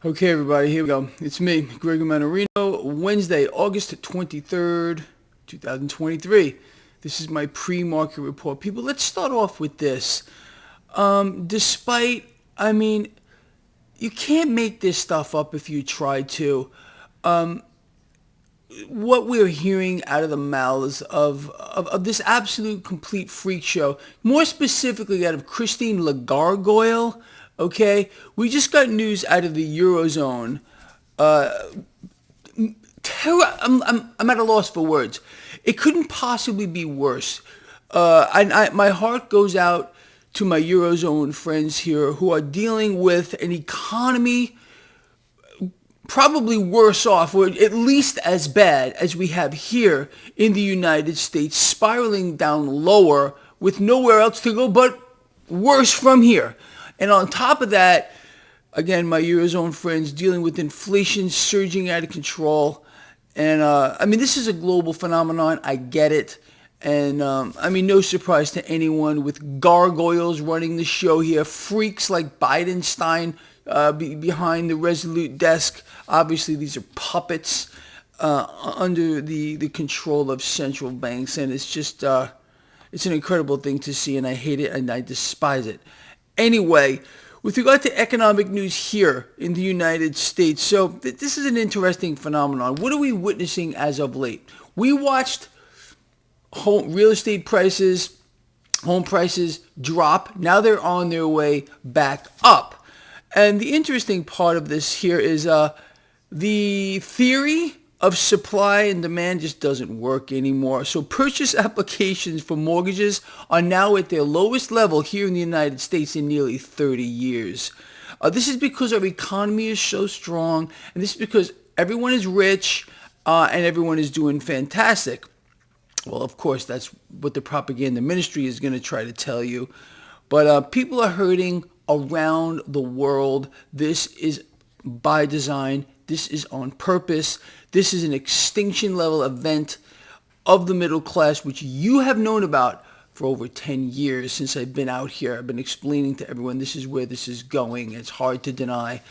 Okay, everybody, here we go. It's me, Gregory Mannarino, Wednesday, August 23rd, 2023. This is my pre-market report. People, let's start off with this. I mean, you can't make this stuff up if you try to. What we're hearing out of the mouths of this absolute complete freak show, more specifically out of Christine Lagarde, okay? We just got news out of the Eurozone. I'm at a loss for words. It couldn't possibly be worse. My heart goes out to my Eurozone friends here who are dealing with an economy probably worse off, or at least as bad as we have here in the United States, spiraling down lower with nowhere else to go but worse from here. And on top of that, again, my Eurozone friends dealing with inflation surging out of control. And this is a global phenomenon. I get it. And no surprise to anyone with gargoyles running the show here, freaks like Bidenstein behind the Resolute desk. Obviously, these are puppets under the control of central banks, and it's just it's an incredible thing to see, and I hate it and I despise it. Anyway, with regard to economic news here in the United States, so this is an interesting phenomenon. What are we witnessing as of late? We watched home prices drop. Now they're on their way back up. And the interesting part of this here is the theory of supply and demand just doesn't work anymore. So purchase applications for mortgages are now at their lowest level here in the United States in nearly 30 years. This is because our economy is so strong, and this is because everyone is rich and everyone is doing fantastic. Well, of course, that's what the propaganda ministry is going to try to tell you. But people are hurting around the world. This is by design. This is on purpose. This is an extinction level event of the middle class, which you have known about for over 10 years since I've been out here. I've been explaining to everyone this is where this is going. It's hard to deny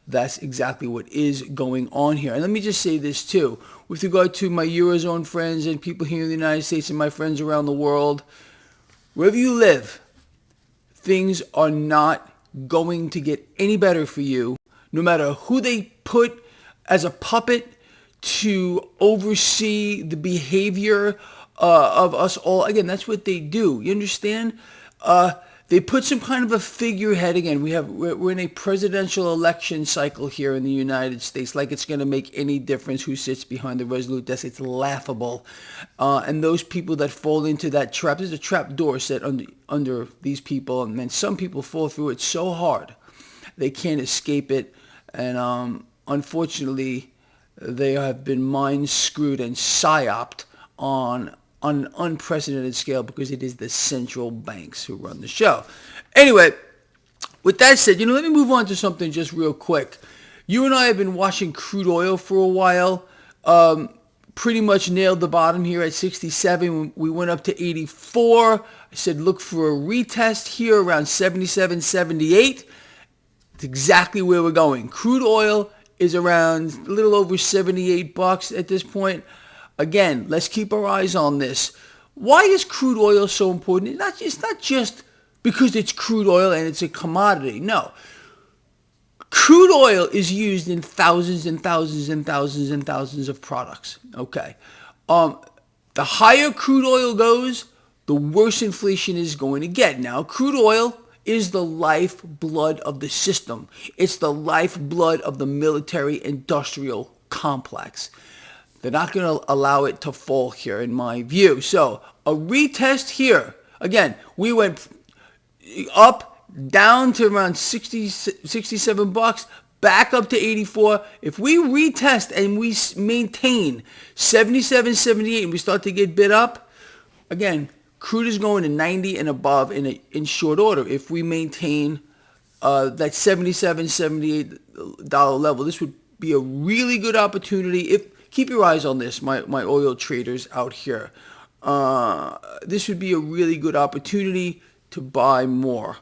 that's exactly what is going on here. And let me just say this too. With regard to my Eurozone friends and people here in the United States and my friends around the world, wherever you live, things are not going to get any better for you, no matter who they put as a puppet to oversee the behavior of us all. Again, that's what they do. You understand? They put some kind of a figurehead. Again, we're in a presidential election cycle here in the United States. Like it's going to make any difference who sits behind the Resolute desk. It's laughable. And those people that fall into that trap, there's a trap door set under these people, and then some people fall through it so hard they can't escape it. And unfortunately, they have been mind screwed and psyoped on an unprecedented scale because it is the central banks who run the show. Anyway, with that said, let me move on to something just real quick. You and I have been watching crude oil for a while. Pretty much nailed the bottom here at 67. We went up to 84. I said look for a retest here around 77, 78. It's exactly where we're going. Crude oil is around a little over $78 at this point. Again, let's keep our eyes on this. Why is crude oil so important? It's not just because it's crude oil and it's a commodity. No. Crude oil is used in thousands and thousands and thousands and thousands of products. Okay. The higher crude oil goes, the worse inflation is going to get. Now, crude oil is the lifeblood of the system. It's the lifeblood of the military-industrial complex. They're not going to allow it to fall here, in my view. So a retest here. Again, we went up, down to around 60, $67, back up to 84. If we retest and we maintain 77, 78, and we start to get bid up, again, crude is going to 90 and above in short order. If we maintain that 77, $78 level, this would be a really good opportunity. Keep your eyes on this, my oil traders out here. This would be a really good opportunity to buy more.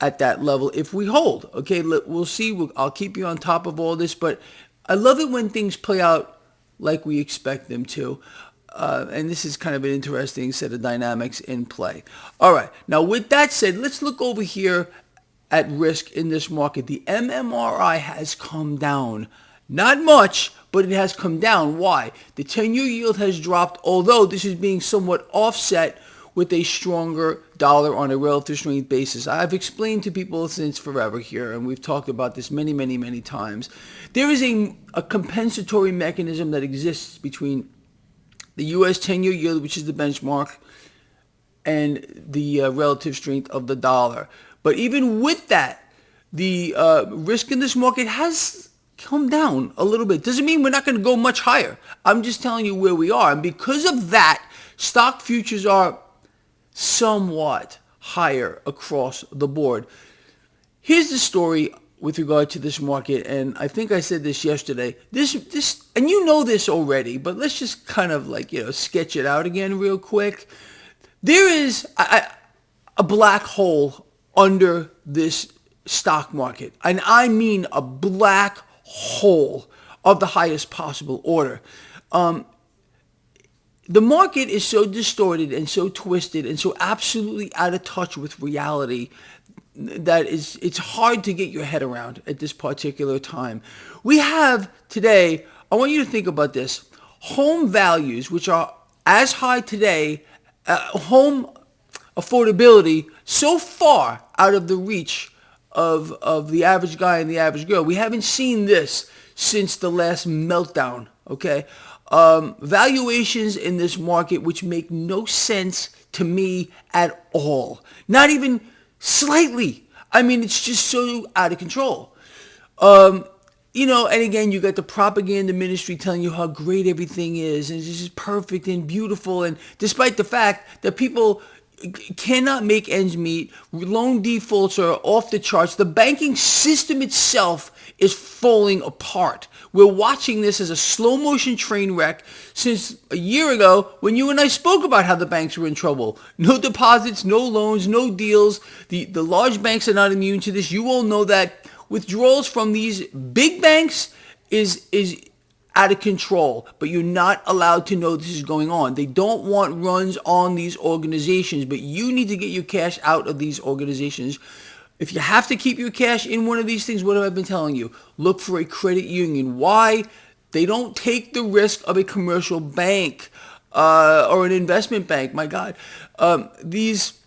at that level if we hold. Okay, we'll see. I'll keep you on top of all this, but I love it when things play out like we expect them to. And this is kind of an interesting set of dynamics in play. All right. Now, with that said, let's look over here at risk in this market. The MMRI has come down. Not much, but it has come down. Why? The 10-year yield has dropped, although this is being somewhat offset with a stronger dollar on a relative strength basis. I've explained to people since forever here, and we've talked about this many, many, many times. There is a compensatory mechanism that exists between the U.S. 10-year yield, which is the benchmark, and the relative strength of the dollar. But even with that, the risk in this market has come down a little bit. Doesn't mean we're not going to go much higher. I'm just telling you where we are. And because of that, stock futures are somewhat higher across the board. Here's the story with regard to this market, and I think I said this yesterday. This, and you know this already, but let's just kind of sketch it out again real quick. There is a black hole under this stock market, and I mean a black hole of the highest possible order. The market is so distorted and so twisted and so absolutely out of touch with reality that it's hard to get your head around at this particular time. We have today, I want you to think about this, home values, which are as high today, home affordability so far out of the reach of the average guy and the average girl. We haven't seen this since the last meltdown, okay? Valuations in this market which make no sense to me at all. Not even slightly. I mean, it's just so out of control. And again, you got the propaganda ministry telling you how great everything is, and it's just perfect and beautiful, and despite the fact that people cannot make ends meet, loan defaults are off the charts, the banking system itself is falling apart. We're watching this as a slow motion train wreck since a year ago when you and I spoke about how the banks were in trouble. No deposits, no loans, no deals. The large banks are not immune to this. You all know that withdrawals from these big banks is out of control, but you're not allowed to know this is going on. They don't want runs on these organizations, but you need to get your cash out of these organizations. If you have to keep your cash in one of these things, what have I been telling you? Look for a credit union. Why? They don't take the risk of a commercial bank or an investment bank. My God. These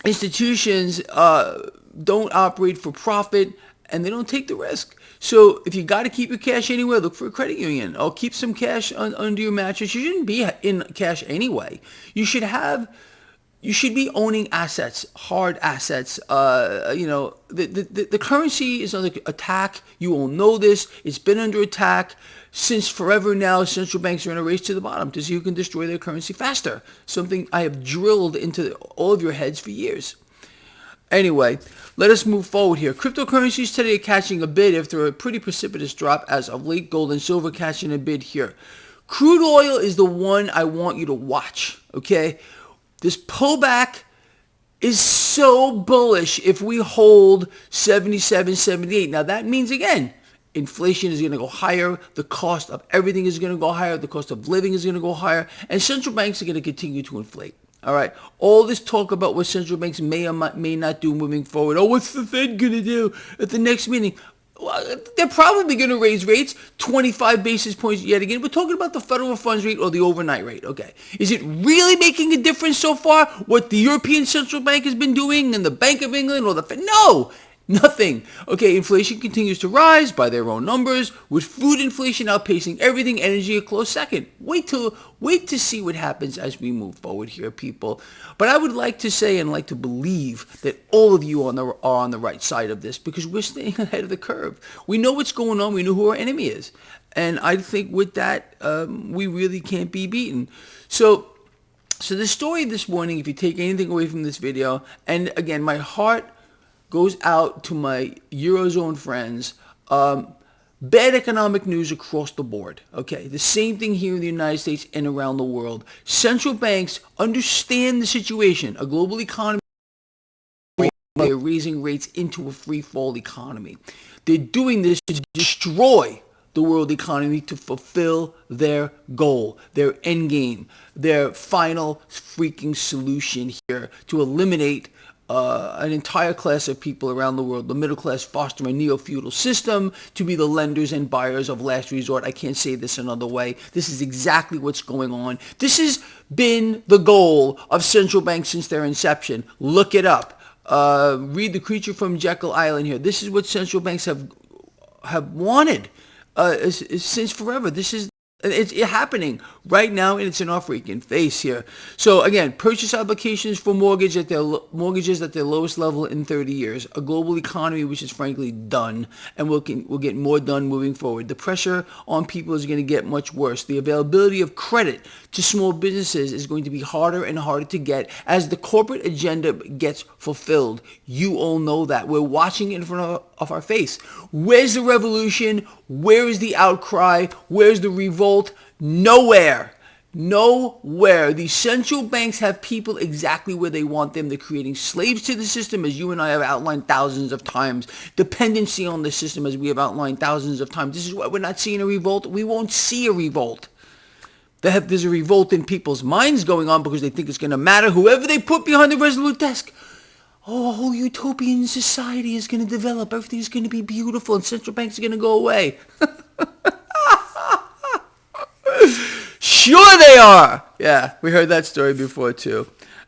institutions don't operate for profit, and they don't take the risk. So if you got to keep your cash anywhere, look for a credit union. Or keep some cash under your mattress. You shouldn't be in cash anyway. You should be owning assets, hard assets. The currency is under attack. You all know this. It's been under attack since forever now. Central banks are in a race to the bottom to see who can destroy their currency faster. Something I have drilled into all of your heads for years. Anyway, let us move forward here. Cryptocurrencies today are catching a bid after a pretty precipitous drop as of late. Gold and silver catching a bid here. Crude oil is the one I want you to watch, okay? This pullback is so bullish if we hold 77, 78. Now that means, again, inflation is going to go higher. The cost of everything is going to go higher. The cost of living is going to go higher. And central banks are going to continue to inflate. All right. All this talk about what central banks may or may not do moving forward. Oh, what's the Fed going to do at the next meeting? Well, they're probably going to raise rates 25 basis points yet again. We're talking about the federal funds rate or the overnight rate. Okay. Is it really making a difference so far what the European Central Bank has been doing and the Bank of England or the Fed? No. Nothing. Okay, inflation continues to rise by their own numbers, with food inflation outpacing everything, energy a close second. Wait to see what happens as we move forward here, people. But I would like to say and like to believe that all of you are on the right side of this, because we're staying ahead of the curve. We know what's going on. We know who our enemy is. And I think with that, we really can't be beaten. So the story this morning, if you take anything away from this video, and again, my heart goes out to my Eurozone friends. Bad economic news across the board. Okay, the same thing here in the United States and around the world. Central banks understand the situation. A global economy they're raising rates into a free fall economy. They're doing this to destroy the world economy to fulfill their goal, their end game, their final freaking solution here to eliminate an entire class of people around the world, the middle class, foster a neo-feudal system to be the lenders and buyers of last resort. I can't say this another way. This is exactly what's going on. This has been the goal of central banks since their inception. Look it up. Read The Creature from Jekyll Island here. This is what central banks have wanted since forever. It's happening right now, and it's in our freaking face here. So again, purchase applications for mortgages at their lowest level in 30 years. A global economy which is frankly done, and we'll get more done moving forward. The pressure on people is going to get much worse. The availability of credit to small businesses is going to be harder and harder to get as the corporate agenda gets fulfilled. You all know that. We're watching it in front of our face. Where's the revolution? Where is the outcry? Where's the revolt? Nowhere. Nowhere. The central banks have people exactly where they want them. They're creating slaves to the system, as you and I have outlined thousands of times. Dependency on the system, as we have outlined thousands of times. This is why we're not seeing a revolt. We won't see a revolt. There's a revolt in people's minds going on because they think it's going to matter. Whoever they put behind the Resolute desk. Oh, a whole utopian society is going to develop. Everything's going to be beautiful, and central banks are going to go away. Sure they are. Yeah, we heard that story before too.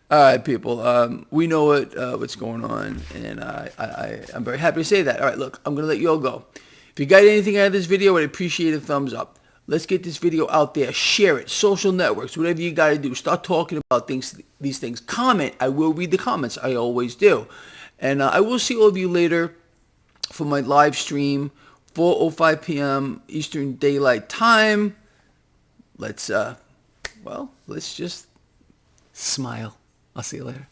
All right, people. We know what's going on, and I'm very happy to say that. All right, look, I'm going to let you all go. If you got anything out of this video, I'd appreciate a thumbs up. Let's get this video out there. Share it. Social networks, whatever you got to do. Start talking about these things. Comment. I will read the comments. I always do. And I will see all of you later for my live stream, 4:05 p.m. Eastern Daylight Time. Let's just smile. I'll see you later.